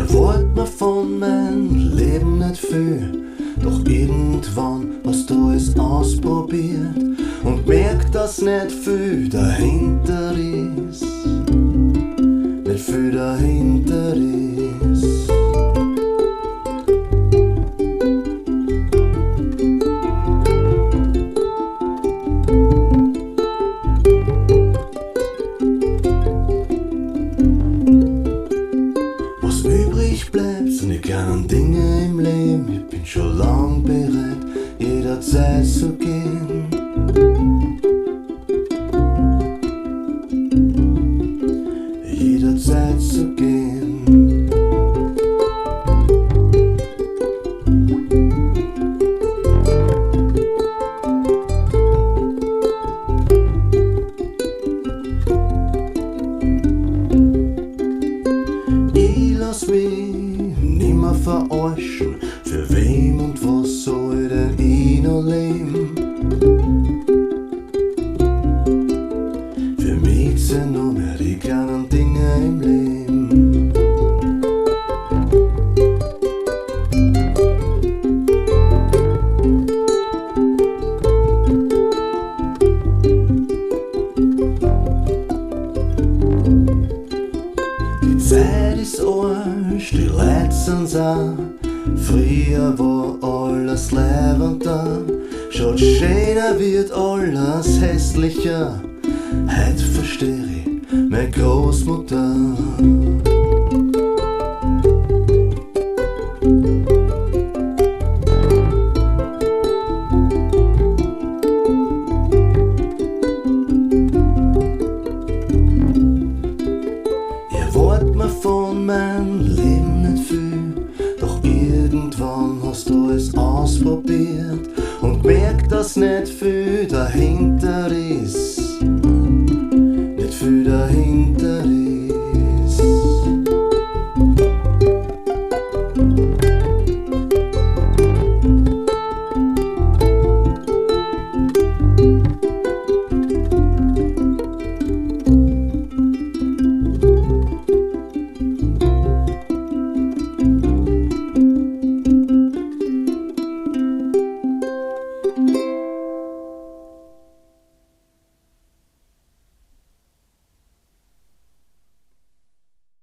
Ihr wollt mir von meinem Leben nicht viel, doch irgendwann hast du es ausprobiert und merkt, dass nicht viel dahinter ist. Nicht viel dahinter ist. Was übrig bleibt, sind die kleinen Dinge im Leben. Ich bin schon lang bereit, jederzeit zu gehen. Jederzeit zu gehen. Ich lass mich nimmer verarschen. Für wem und was soll denn ich noch leben? Für mich sind nur mehr die kleinen Dinge im Leben. Die Zeit ist alt, die Leute sind's auch. Früher war alles leibender, schaut schöner, wird alles hässlicher. Heute versteh ich meine Großmutter. Ihr wollt mir von meinem Leben nicht viel, doch irgendwann hast du es ausprobiert und merkt, dass nicht viel